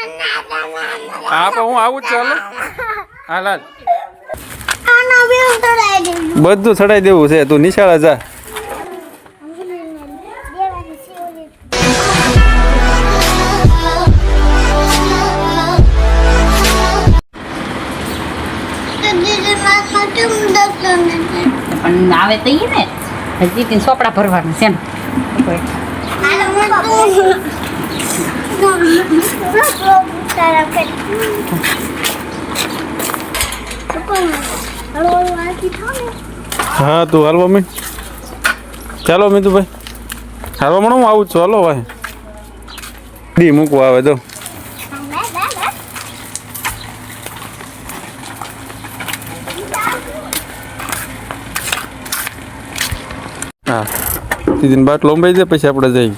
હા પણ હું આવું જ ચાલો. હાલ હાલ બધું ચડાઈ દેવું છે. તું નિશાળા જા. પણ આવે તો ઈ ને હજી તીન સોપડા ભરવાના છે ને હા તું હાલવા મેં ચાલો મીતુ ભાઈ હાલવા મળો હું આવું જ છું. હાલો ભાઈ દી મૂકવા આવે તો હા દીદીને બાટલો લંબાઈ દે પછી આપણે જઈએ.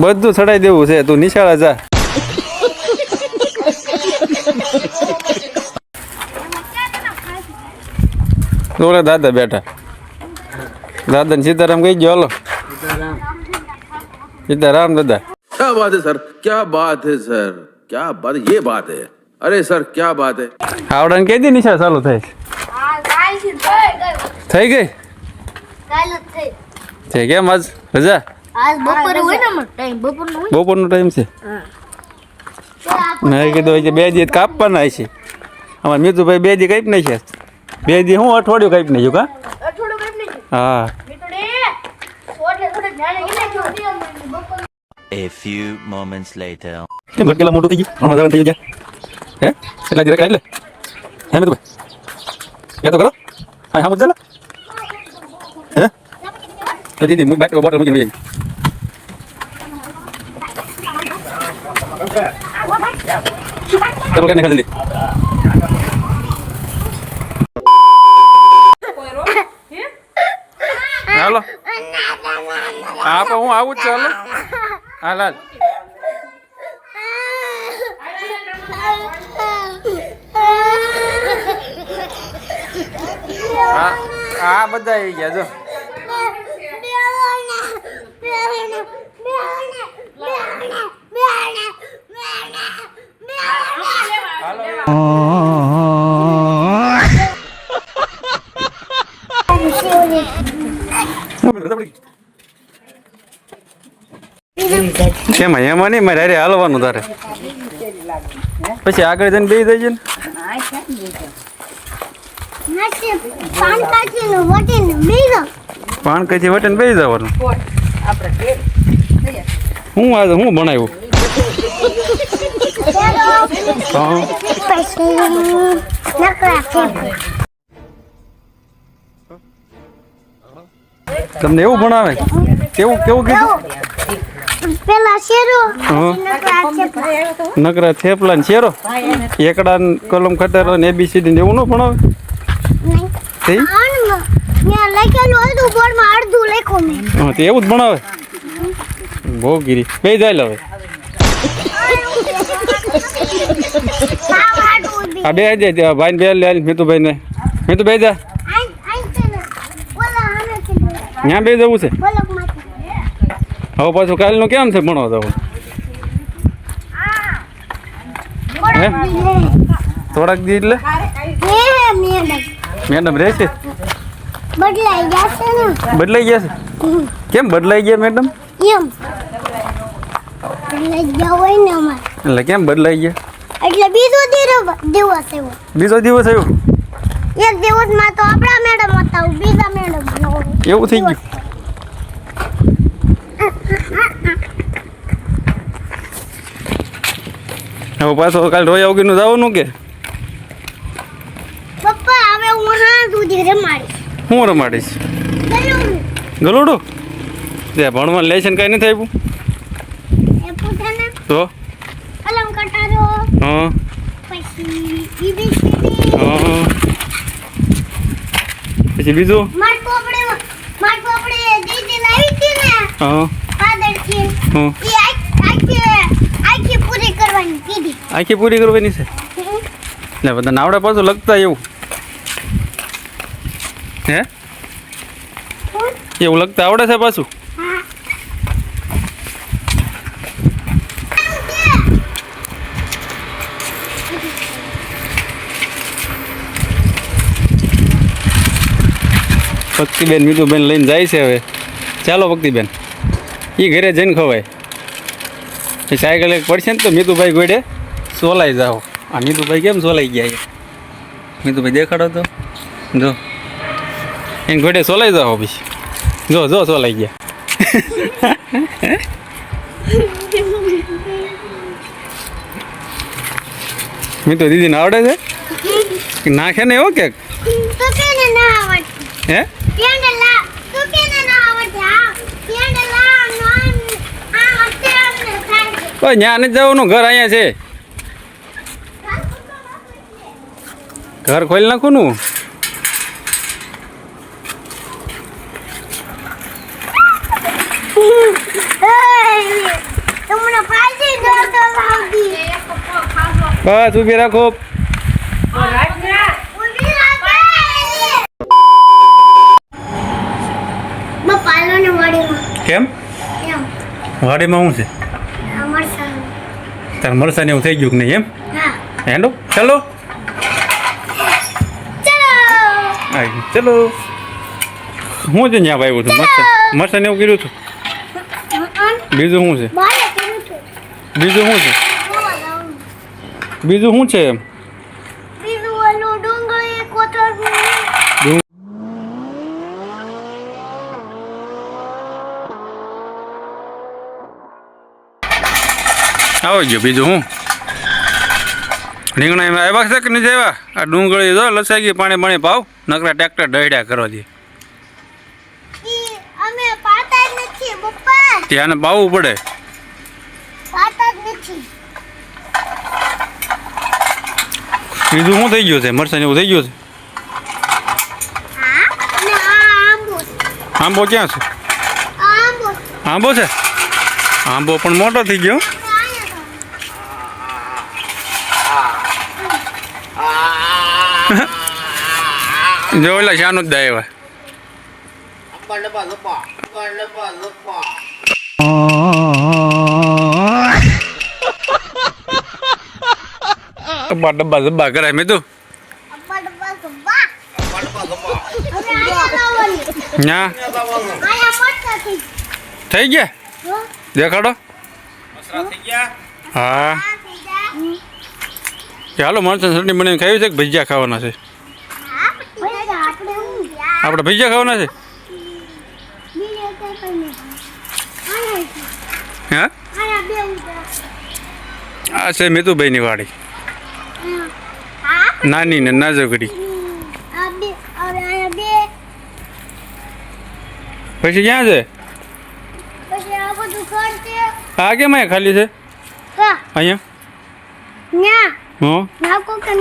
બધું ચડાઈ દેવું છે. તું નિશાળા જા. ઓલા દાદા બેઠા. દાદા ને સીતારામ કઈ ગયો. હાલો સીતારામ દાદા. क्या बात है सर, क्या बात है सर, क्या बात, ये बात है. अरे सर क्या बात है. આવડાને કઈ દી નિશાળ ચાલુ થાય થઈ ગઈ છે કેમ આજ રજા બપોરનો ટાઈમ છે. મેં કીધું હોય બે દી કાપવાના છે. અમારે મીતુભાઈ બે દી કાપી નાખ્યા. બે દી હું અઠવાડિયું કાપી નાખ્યું કા. હા A few moments later. કેમ ભટકેલા મોટું થઈ ગયું હમણાં જવાનું થઈ ગયા હે એટલા દીરા કાઢ લે હે મીતુભાઈ યા તો કરો હા હા મજા હે તો દીદી મુક બેક બોટલ મૂકી લઈ ચાલો કે નિકાલ લે. હાલો હા પણ હું આવું જ ચાલો. હાલ હાલ હા બધા આવી ગયા જો. એમાં એમાં નહીં મારે અરે હાલવાનું તારે પછી આગળ જઈને બે થઈ જાય ને પાન કઈથી વટે ને બે જવાનું. હું આજે હું બનાવ્યું તમને એવું ભણાવે કેવું કેવું કીધું પેલા શેરો નકરા થેપલા ને શેરો એકડા કલમ ખતરો ને એબીસીડી ને એવું ન ભણાવે થઈ હા તો એવું જ ભણાવે બહુ ગીરી બે જાય હવે આ બે જાય ભાઈ ને બે લે મીતુભાઈ ને મીતુભાઈ જા ત્યાં બે જવું છે. હવે પાછું કાલનું કેમ છે ભણવા જવું હે થોડાક દી એટલે મેડમ રહેશે બદલાઈ ગયા છે કેમ બદલાઈ ગયા મેડમ એટલે કેમ બદલાઈ ગયા એટલે બીજો દિવસ આવ્યો બીજો દિવસ આવ્યો એક દિવસમાં તો આપણા મેડમ હતા બીજા મેડમ એવું થઈ ગયું. હવે પાછો કાલે રોયા વગરનું જવાનું કે પપ્પા હવે હું હા સુધી રમાડીશ. હું રમાડીશ ગલુડું તે ભણવાનું લેશન કઈ નથી આપ્યું એ પૂછાને તો કલમ કટારો હા પછી હા પછી બીજું માર પોપડે દીદી લાવી હતી ને હા પાદળથી હા એ આખી પૂરી કરવાની કીધી. આખી પૂરી કરવાની છે ને બધા નાવડે પાછું લગતા એવું હે એવું લગતા આવડે છે પાછું ભક્તિબેન મીતુબેન લઈને જાય છે હવે. ચાલો ભક્તિબેન, એ ઘરે જઈને ખવાય. એ સાયકલ એક પડશે ને તો મીતુભાઈ ગોડે સોલાઈ જાઓ. આ મીતુભાઈ કેમ સોલાઈ ગયા? મીતુભાઈ દેખાડો તો, જો એને ગોડે સોલાઈ જાઓ પછી. જો જો સોલાઈ ગયા. મીતુ દીદીને આવડે છે કે નાખે ને એવો કેક? તો કેને ના આવડતી હે પેંડલા તો કેને ના આવડતી આ પેંડલા નોન આ અત્યારે થાય ભાઈ ત્યાં નથી જવાનું, ઘર અહીંયા છે. ઘર ખોલી નાખું નું. તમને ફાઈજી દોડતો લાગી બસ ઊભી રાખો. ઉભી રાખે બપાલો ને વાડીમાં કેમ એમ વાડીમાં શું છે? અમાર સામે તાર મરસાને એવું થઈ ગયું કે નહીં એમ? હા હેલો ચાલો ચલો આવી ચલો. હું છે ત્યાં આવ્યું છું મરસાને એવું કર્યું છું. બીજું શું છે? બાલે કરું છું બીજું શું છે? બોલાવું બીજું શું છે એમ? બીજું ઓલું ડુંગળી કોતર આવી ગયો. બીજું હું રીંગણા એમાં આવ્યા છે કે નહીં આવ્યા? આ ડુંગળી જો લસાઈ ગઈ, પાણી પાણી પાવ, નકરા ટ્રેક્ટર દોડ્યા કરો દે. ઈ અમે પાતા જ નથી પપ્પા ત્યાં પાવું પડે. પાતા જ નથી બીજું શું થઈ ગયું છે? મરસાને એવું થઈ ગયું છે. હા અને આ આંબો આંબો ક્યાં છે? આ આંબો આંબો છે? આંબો પણ મોટો થઈ ગયો. જો ઓલા શાનું જ દાય ડબ્બા ડબ્બા ડબ્બા કરાય મેં તો અબ્બા ડબ્બા ગબ્બા હવે આયા લાવવાની ના આયા મોટા થઈ થઈ ગયા. જો દેખાડો. હા આ થઈ જા ચાલો મરચાં ચટણી બનાવીને ખાવી છે કે ભજીયા ખાવાના છે? હા પછી આપણે હું આપણે ભજીયા ખાવાના છે. બીજે કઈ પણ નહીં હા આયા બે ઉતરા આ છે મીતુભાઈની વાડી, હા નાની ને નાજકડી. આ બે હવે આયા બે પછી ક્યાં છે? પછી આ બધું કરતે આ કેમ અહીંયા ખાલી છે? હા અહીંયા ન્યા હં નાકો કે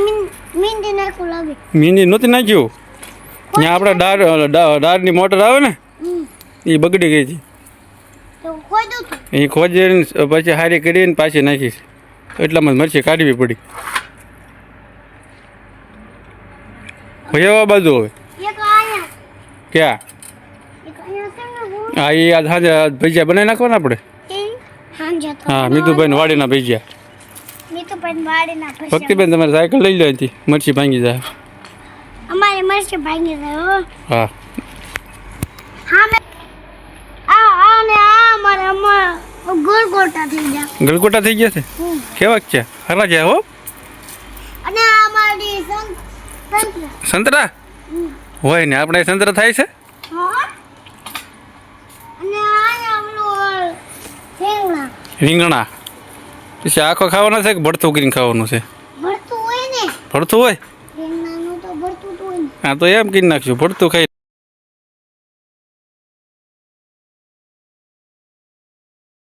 મીંડી નાખું લાગે મીંડી નહોતી નાખ્યું. ત્યાં આપણે દાળની મોટર આવે ને એ બગડી ગઈ હતી. તો ખોદું તું એ ખોજીને પછી હારી કરીને પાછી નાખીશ. એટલામાં જ મરચી કાઢવી પડી. હવે આ બાજુ હવે એક આયા ક્યાં? એક આયા છે ને હું હા એ આજ સાંજે ભજીયા બનાવી નાખવાના આપણે. એ હાંજે તો હા મીતુભાઈને વાડીના ભજીયા. મેં તો પણ વાડે ના ફસા ભક્તિબેન તમારે સાયકલ લઈ લો અહીંથી, મરચી ભાંગી જાય. અમારે મરચી ભાંગી ગયો હા હા મે આ ને આ અમારા ગોળ ગોટા થઈ ગયા ગલગોટા થઈ ગયા છે. કેવાક છે? હરા છે હો. અને આ અમારી સંતરા સંતરા હોય ને આપણે સંતરા થાય છે. હા અને આ આપણું થેંગણા રીંગણા પછી આખો ખાવાના છે કે ભરતું કરીને ખાવાનું છે? ભરતું હોય ને ભરતું હોય. થેંગણાનું તો ભરતું તો હોય ને હા તો એમ કરી નાખશું, ભરતું ખાઈ